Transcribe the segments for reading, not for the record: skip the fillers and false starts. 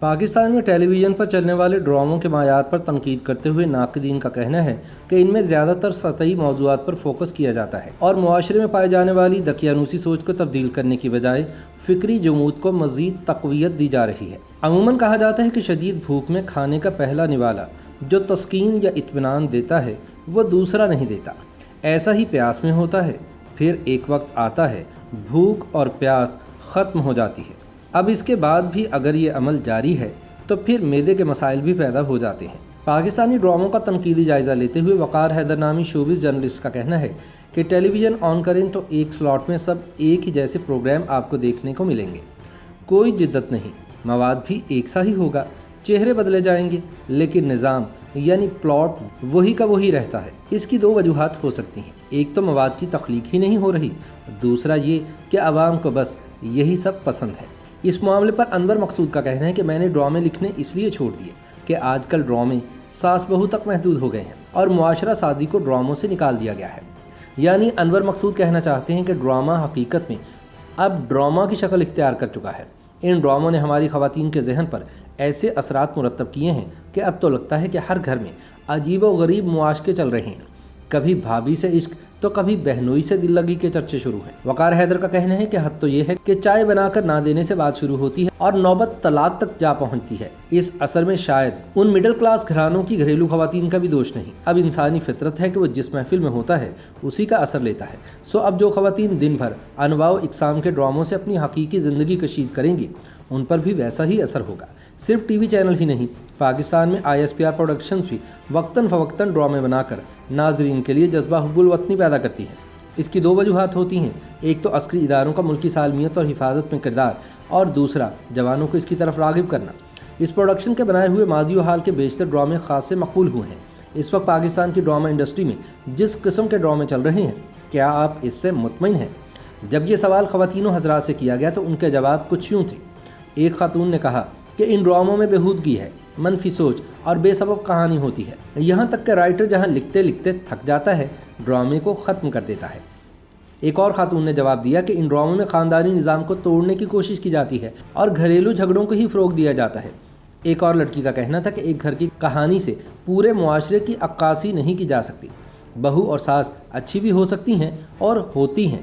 پاکستان میں ٹیلی ویژن پر چلنے والے ڈراموں کے معیار پر تنقید کرتے ہوئے ناقدین کا کہنا ہے کہ ان میں زیادہ تر سطحی موضوعات پر فوکس کیا جاتا ہے اور معاشرے میں پائے جانے والی دقیانوسی سوچ کو تبدیل کرنے کی بجائے فکری جمود کو مزید تقویت دی جا رہی ہے۔ عموماً کہا جاتا ہے کہ شدید بھوک میں کھانے کا پہلا نوالا جو تسکین یا اطمینان دیتا ہے وہ دوسرا نہیں دیتا۔ ایسا ہی پیاس میں ہوتا ہے، پھر ایک وقت آتا ہے بھوک اور پیاس ختم ہو جاتی ہے۔ اب اس کے بعد بھی اگر یہ عمل جاری ہے تو پھر معدے کے مسائل بھی پیدا ہو جاتے ہیں۔ پاکستانی ڈراموں کا تنقیدی جائزہ لیتے ہوئے وقار حیدر نامی شوبز جرنلسٹ کا کہنا ہے کہ ٹیلی ویژن آن کریں تو ایک سلاٹ میں سب ایک ہی جیسے پروگرام آپ کو دیکھنے کو ملیں گے، کوئی جدت نہیں، مواد بھی ایک سا ہی ہوگا، چہرے بدلے جائیں گے لیکن نظام یعنی پلاٹ وہی کا وہی رہتا ہے۔ اس کی دو وجوہات ہو سکتی ہیں، ایک تو مواد کی تخلیق ہی نہیں ہو رہی، دوسرا یہ کہ عوام کو بس یہی سب پسند ہے۔ اس معاملے پر انور مقصود کا کہنا ہے کہ میں نے ڈرامے لکھنے اس لیے چھوڑ دیے کہ آج کل ڈرامے ساس بہو تک محدود ہو گئے ہیں اور معاشرہ سازی کو ڈراموں سے نکال دیا گیا ہے۔ یعنی انور مقصود کہنا چاہتے ہیں کہ ڈرامہ حقیقت میں اب ڈرامہ کی شکل اختیار کر چکا ہے۔ ان ڈراموں نے ہماری خواتین کے ذہن پر ایسے اثرات مرتب کیے ہیں کہ اب تو لگتا ہے کہ ہر گھر میں عجیب و غریب معاشقے چل رہے ہیں، کبھی بھابھی سے عشق تو کبھی بہنوئی سے دل لگی کے چرچے شروع ہیں۔ وقار حیدر کا کہنا ہے کہ حد تو یہ ہے کہ چائے بنا کر نہ دینے سے بات شروع ہوتی ہے اور نوبت طلاق تک جا پہنچتی ہے۔ اس اثر میں شاید ان مڈل کلاس گھرانوں کی گھریلو خواتین کا بھی دوش نہیں، اب انسانی فطرت ہے کہ وہ جس محفل میں ہوتا ہے اسی کا اثر لیتا ہے۔ اب جو خواتین دن بھر انواع و اقسام کے ڈراموں سے اپنی حقیقی زندگی کشید کریں گی ان پر بھی ویسا ہی اثر ہوگا۔ صرف ٹی وی چینل ہی نہیں، پاکستان میں ISPR پروڈکشنز بھی وقتاً فوقتاً ڈرامے بنا کر ناظرین کے لیے جذبہ حب الوطنی پیدا کرتی ہیں۔ اس کی دو وجوہات ہوتی ہیں، ایک تو عسکری اداروں کا ملکی سالمیت اور حفاظت میں کردار، اور دوسرا جوانوں کو اس کی طرف راغب کرنا۔ اس پروڈکشن کے بنائے ہوئے ماضی و حال کے بیشتر ڈرامے خاص سے مقبول ہوئے ہیں۔ اس وقت پاکستان کی ڈرامہ انڈسٹری میں جس قسم کے ڈرامے چل رہے ہیں، کیا آپ اس سے مطمئن ہیں؟ جب یہ سوال خواتین و حضرات سے کیا گیا تو ان کے جواب کچھ یوں تھے۔ ایک خاتون نے کہا کہ ان ڈراموں میں بےہودگی ہے، منفی سوچ اور بے سبب کہانی ہوتی ہے، یہاں تک کہ رائٹر جہاں لکھتے لکھتے تھک جاتا ہے ڈرامے کو ختم کر دیتا ہے۔ ایک اور خاتون نے جواب دیا کہ ان ڈراموں میں خاندانی نظام کو توڑنے کی کوشش کی جاتی ہے اور گھریلو جھگڑوں کو ہی فروغ دیا جاتا ہے۔ ایک اور لڑکی کا کہنا تھا کہ ایک گھر کی کہانی سے پورے معاشرے کی عکاسی نہیں کی جا سکتی، بہو اور ساس اچھی بھی ہو سکتی ہیں اور ہوتی ہیں۔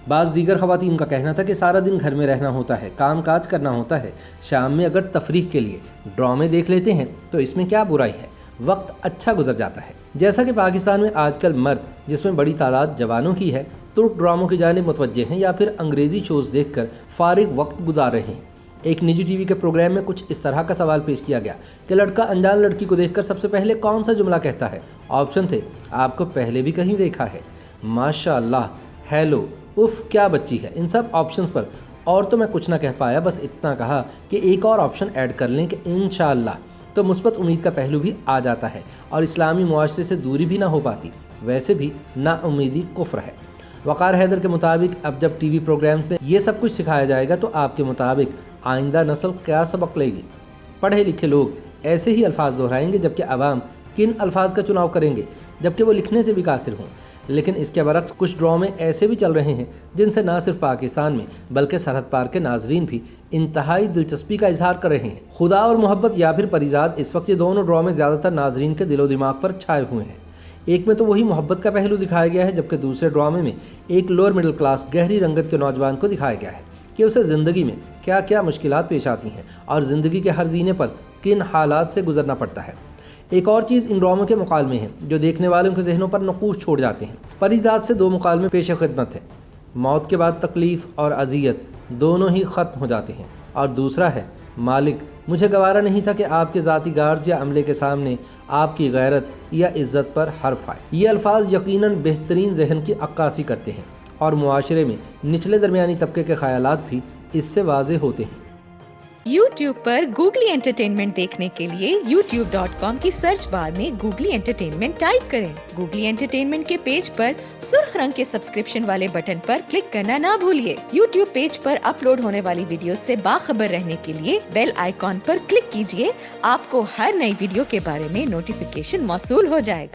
بعض دیگر خواتین کا کہنا تھا کہ سارا دن گھر میں رہنا ہوتا ہے، کام کاج کرنا ہوتا ہے، شام میں اگر تفریح کے لیے ڈرامے دیکھ لیتے ہیں تو اس میں کیا برائی ہے، وقت اچھا گزر جاتا ہے۔ جیسا کہ پاکستان میں آج کل مرد، جس میں بڑی تعداد جوانوں کی ہے، ترک ڈراموں کی جانب متوجہ ہیں یا پھر انگریزی شوز دیکھ کر فارغ وقت گزار رہے ہیں۔ ایک نجی ٹی وی کے پروگرام میں کچھ اس طرح کا سوال پیش کیا گیا کہ لڑکا انجان لڑکی کو دیکھ کر سب سے پہلے کون سا جملہ کہتا ہے؟ آپشن تھے، آپ کو پہلے بھی کہیں دیکھا ہے، ماشاء اللہ، ہیلو، اف کیا بچی ہے۔ ان سب آپشنز پر اور تو میں کچھ نہ کہہ پایا، بس اتنا کہا کہ ایک اور آپشن ایڈ کر لیں کہ انشاءاللہ، تو مثبت امید کا پہلو بھی آ جاتا ہے اور اسلامی معاشرے سے دوری بھی نہ ہو پاتی۔ ویسے بھی نا امیدی کفر ہے۔ وقار حیدر کے مطابق اب جب ٹی وی پروگرامز میں یہ سب کچھ سکھایا جائے گا تو آپ کے مطابق آئندہ نسل کیا سبق لے گی؟ پڑھے لکھے لوگ ایسے ہی الفاظ دہرائیں گے، جبکہ عوام کن الفاظ کا چناؤ کریں گے جبکہ وہ لکھنے سے بھی قاصر ہوں۔ لیکن اس کے برعکس کچھ ڈرامے ایسے بھی چل رہے ہیں جن سے نہ صرف پاکستان میں بلکہ سرحد پار کے ناظرین بھی انتہائی دلچسپی کا اظہار کر رہے ہیں۔ خدا اور محبت یا پھر پریزاد، اس وقت یہ دونوں ڈرامے زیادہ تر ناظرین کے دل و دماغ پر چھائے ہوئے ہیں۔ ایک میں تو وہی محبت کا پہلو دکھایا گیا ہے، جبکہ دوسرے ڈرامے میں ایک لوور مڈل کلاس گہری رنگت کے نوجوان کو دکھایا گیا ہے کہ اسے زندگی میں کیا کیا مشکلات پیش آتی ہیں اور زندگی کے ہر زینے پر کن حالات سے گزرنا پڑتا ہے۔ ایک اور چیز ان ڈراموں کے مکالمے ہیں جو دیکھنے والوں کے ذہنوں پر نقوش چھوڑ جاتے ہیں۔ پریزاد سے دو مکالمے پیش خدمت ہیں، موت کے بعد تکلیف اور اذیت دونوں ہی ختم ہو جاتے ہیں، اور دوسرا ہے مالک، مجھے گوارا نہیں تھا کہ آپ کے ذاتی گارڈز یا عملے کے سامنے آپ کی غیرت یا عزت پر حرف آئے۔ یہ الفاظ یقیناً بہترین ذہن کی عکاسی کرتے ہیں اور معاشرے میں نچلے درمیانی طبقے کے خیالات بھی اس سے واضح ہوتے ہیں۔ YouTube پر گوگلی انٹرٹینمنٹ دیکھنے کے لیے youtube.com کی سرچ بار میں گوگلی انٹرٹینمنٹ ٹائپ کریں۔ گوگلی انٹرٹینمنٹ کے پیج پر سرخ رنگ کے سبسکرپشن والے بٹن پر کلک کرنا نہ بھولیے۔ YouTube پیج پر اپلوڈ ہونے والی ویڈیوز سے باخبر رہنے کے لیے بیل آئیکن پر کلک کیجیے۔ آپ کو ہر نئی ویڈیو کے بارے میں نوٹیفیکیشن موصول ہو جائے گا۔